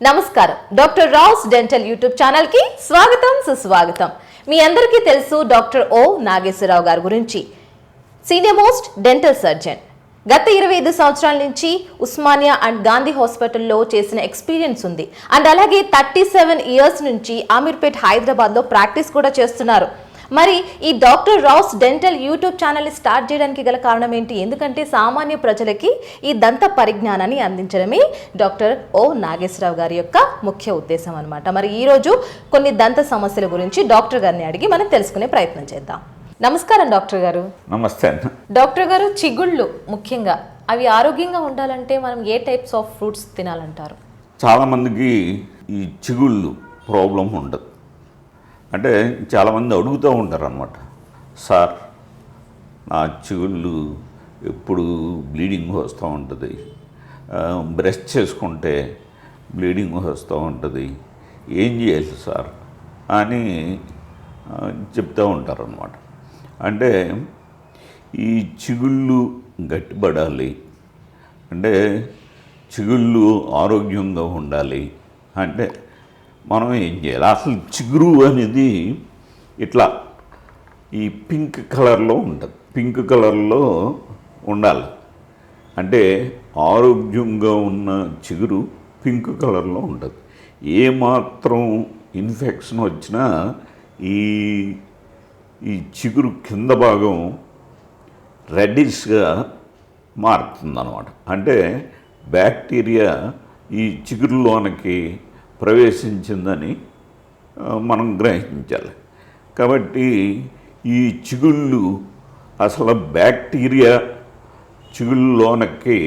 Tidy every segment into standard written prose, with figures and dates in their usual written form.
నమస్కారం doctor Rao's dental YouTube channel కి స్వాగతం సుస్వాగతం. మీ అందరికీ తెలుసు డాక్టర్ ఓ నాగేశ్వరరావు గారి గురించి. Senior most dental surgeon. గత 25 సంవత్సరాల నుంచి ఉస్మానియా అండ్ గాంధీ హాస్పిటల్లో చేసిన ఎక్స్పీరియన్స్ ఉంది. అండ్ అలాగే 37 ఇయర్స్ నుంచి అమీర్పేట్ హైదరాబాద్లో ప్రాక్టీస్ కూడా చేస్తున్నారు. మరి ఈ డాక్టర్ రావుస్ డెంటల్ యూట్యూబ్ ఛానల్ని స్టార్ట్ చేయడానికి గల కారణం ఏంటి? ఎందుకంటే సామాన్య ప్రజలకి ఈ దంత పరిజ్ఞానాన్ని అందించడమే డాక్టర్ ఓ నాగేశ్వరరావు గారి యొక్క ముఖ్య ఉద్దేశం అనమాట. మరి ఈరోజు కొన్ని దంత సమస్యల గురించి డాక్టర్ గారిని అడిగి మనం తెలుసుకునే ప్రయత్నం చేద్దాం. నమస్కారం డాక్టర్ గారు. నమస్తే. డాక్టర్ గారు, చిగుళ్ళు ముఖ్యంగా అవి ఆరోగ్యంగా ఉండాలంటే మనం ఏ టైప్స్ ఆఫ్ ఫ్రూట్స్ తినాలంటారు? చాలామందికి ఈ చిగుళ్ళు ప్రాబ్లం ఉండదు. అంటే చాలామంది అడుగుతూ ఉంటారు అన్నమాట, సార్ నా చిగుళ్ళు ఎప్పుడు బ్లీడింగ్ వస్తూ ఉంటుంది, బ్రష్ చేసుకుంటే బ్లీడింగ్ వస్తూ ఉంటుంది, ఏం చేయాలి సార్ అని చెప్తూ ఉంటారు అన్నమాట. అంటే ఈ చిగుళ్ళు గట్టిపడాలి అంటే, చిగుళ్ళు ఆరోగ్యంగా ఉండాలి అంటే మనం ఏం చేయాలి? అసలు చిగురు అనేది ఇట్లా ఈ పింక్ కలర్లో ఉంటుంది, పింక్ కలర్లో ఉండాలి. అంటే ఆరోగ్యంగా ఉన్న చిగురు పింక్ కలర్లో ఉంటుంది. ఏమాత్రం ఇన్ఫెక్షన్ వచ్చినా ఈ ఈ చిగురు కింద భాగం రెడ్డిష్గా మారుతుందన్నమాట. అంటే బ్యాక్టీరియా ఈ చిగురులోనికి ప్రవేశించిందని మనం గ్రహించాలి. కాబట్టి ఈ చిగుళ్ళు అసలు బ్యాక్టీరియా చిగుళ్ళలోనికి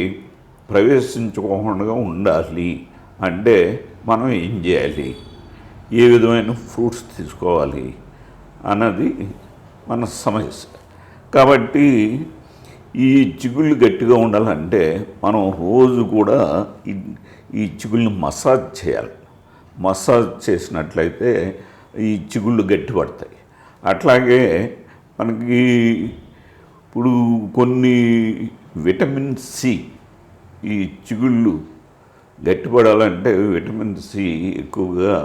ప్రవేశించకుండా ఉండాలి అంటే మనం ఏం చేయాలి, ఏ విధమైన ఫ్రూట్స్ తీసుకోవాలి అన్నది మన సమస్య. కాబట్టి ఈ చిగుళ్ళు గట్టిగా ఉండాలంటే మనం రోజు కూడా ఈ చిగుళ్ళని మసాజ్ చేయాలి. మసాజ్ చేసినట్లయితే ఈ చిగుళ్ళు గట్టిపడతాయి. అట్లాగే మనకి ఇప్పుడు కొన్ని విటమిన్ సి, ఈ చిగుళ్ళు గట్టిపడాలంటే విటమిన్ సి ఎక్కువగా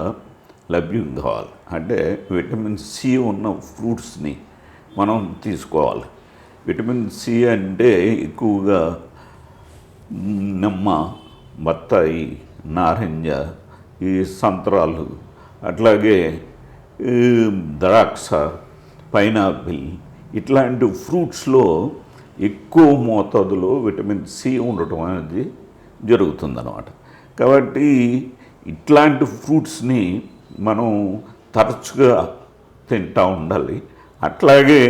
లభ్యం కావాలి. అంటే విటమిన్ సి ఉన్న ఫ్రూట్స్ని మనం తీసుకోవాలి. విటమిన్ సి అంటే ఎక్కువగా నిమ్మ, బత్తాయి, నారింజ, ఈ సంత్రాలు, అట్లాగే ద్రాక్ష, పైనాపిల్ ఇట్లాంటి ఫ్రూట్స్లో ఎక్కువ మోతాదులో విటమిన్ సి ఉండటం అనేది జరుగుతుందన్నమాట. కాబట్టి ఇట్లాంటి ఫ్రూట్స్ని మనం తరచుగా తింటూ ఉండాలి. అట్లాగే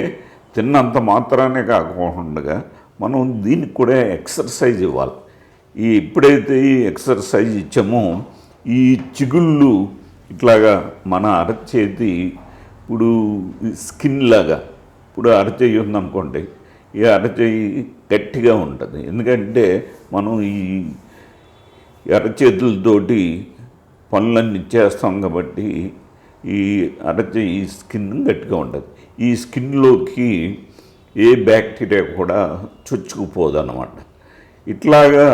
తిన్నంత మాత్రానే కాకుండా మనం దీనికి కూడా ఎక్సర్సైజ్ ఇవ్వాలి. ఎప్పుడైతే ఈ ఎక్సర్సైజ్ ఇచ్చామో ఈ చిగుళ్ళు ఇట్లాగా మన అరచేతి ఇప్పుడు స్కిన్ లాగా, ఇప్పుడు అరచేయి ఉందనుకోండి, ఈ అరచేయి గట్టిగా ఉంటుంది. ఎందుకంటే మనం ఈ అరచేతులతోటి పనులన్నీ చేస్తాం కాబట్టి ఈ అరచేయి స్కిన్ గట్టిగా ఉంటుంది. ఈ స్కిన్లోకి ఏ బ్యాక్టీరియా కూడా చొచ్చుకుపోదు అన్నమాట. ఇట్లాగా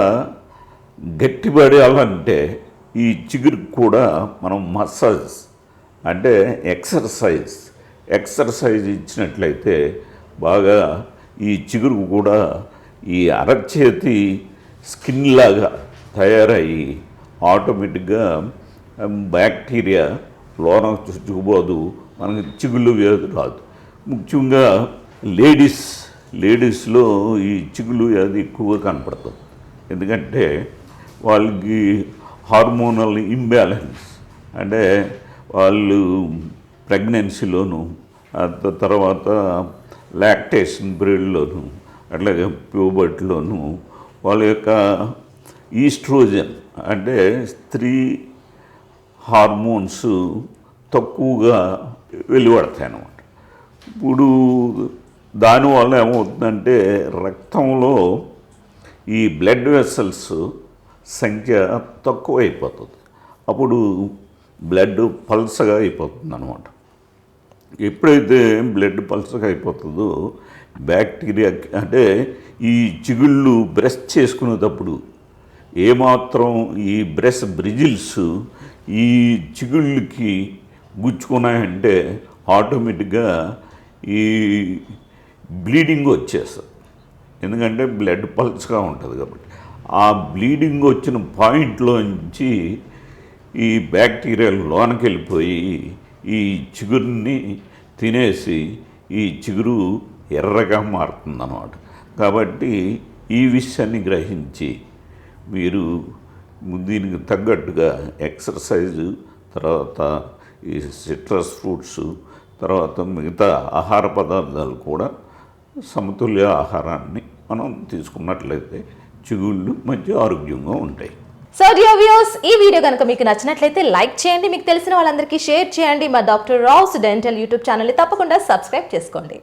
గట్టిపడాలంటే ఈ చిగురు కూడా మనం మసాజ్ అంటే ఎక్సర్సైజ్ ఇచ్చినట్లయితే బాగా ఈ చిగురు కూడా ఈ అరచేతి స్కిన్ లాగా తయారయ్యి ఆటోమేటిక్గా బ్యాక్టీరియా లోన చుచ్చుకుపోదు, మనకి చిగుళ్ళు వ్యాధి రాదు. ముఖ్యంగా లేడీస్లో ఈ చిగుళ్ళు వ్యాధి ఎక్కువగా కనపడుతుంది. ఎందుకంటే వాళ్ళకి హార్మోనల్ ఇంబ్యాలెన్స్, అంటే వాళ్ళు ప్రెగ్నెన్సీలోను, తర్వాత లాక్టేషన్ పీరియడ్లోను, అట్లాగే ప్యూబర్టీలోను వాళ్ళ యొక్క ఈస్ట్రోజన్ అంటే స్త్రీ హార్మోన్స్ తక్కువగా వెలువడతాయి అన్నమాట. ఇప్పుడు దానివల్ల ఏమవుతుందంటే రక్తంలో ఈ బ్లడ్ వెసల్స్ సంఖ్య తక్కువ అయిపోతుంది. అప్పుడు బ్లడ్ పల్సగా అయిపోతుంది అన్నమాట. ఎప్పుడైతే బ్లడ్ పల్సగా అయిపోతుందో బ్యాక్టీరియా అంటే ఈ చిగుళ్ళు బ్రష్ చేసుకునేటప్పుడు ఏమాత్రం ఈ బ్రిజిల్స్ ఈ చిగుళ్ళకి గుచ్చుకున్నాయంటే ఆటోమేటిక్గా ఈ బ్లీడింగ్ వచ్చేస్తుంది. ఎందుకంటే బ్లడ్ పల్స్గా ఉంటుంది కాబట్టి ఆ బ్లీడింగ్ వచ్చిన పాయింట్లోంచి ఈ బ్యాక్టీరియా లోనకి వెళ్ళిపోయి ఈ చిగురుని తినేసి ఈ చిగురు ఎర్రగా మారుతుందన్నమాట. కాబట్టి ఈ విషయాన్ని గ్రహించి మీరు దీనికి తగ్గట్టుగా ఎక్సర్సైజు, తర్వాత ఈ సిట్రస్ ఫ్రూట్స్, తర్వాత మిగతా ఆహార పదార్థాలు కూడా సమతుల్య ఆహారాన్ని మనం తీసుకున్నట్లయితే చిగుళ్ళు మంచి ఆరోగ్యంగా ఉంటాయి. సో డియర్ వ్యూయర్స్, ఈ వీడియో కనుక మీకు నచ్చినట్లయితే లైక్ చేయండి, మీకు తెలిసిన వాళ్ళందరికీ షేర్ చేయండి. మా డాక్టర్ రావ్స్ డెంటల్ యూట్యూబ్ ఛానల్ని తప్పకుండా సబ్స్క్రైబ్ చేసుకోండి.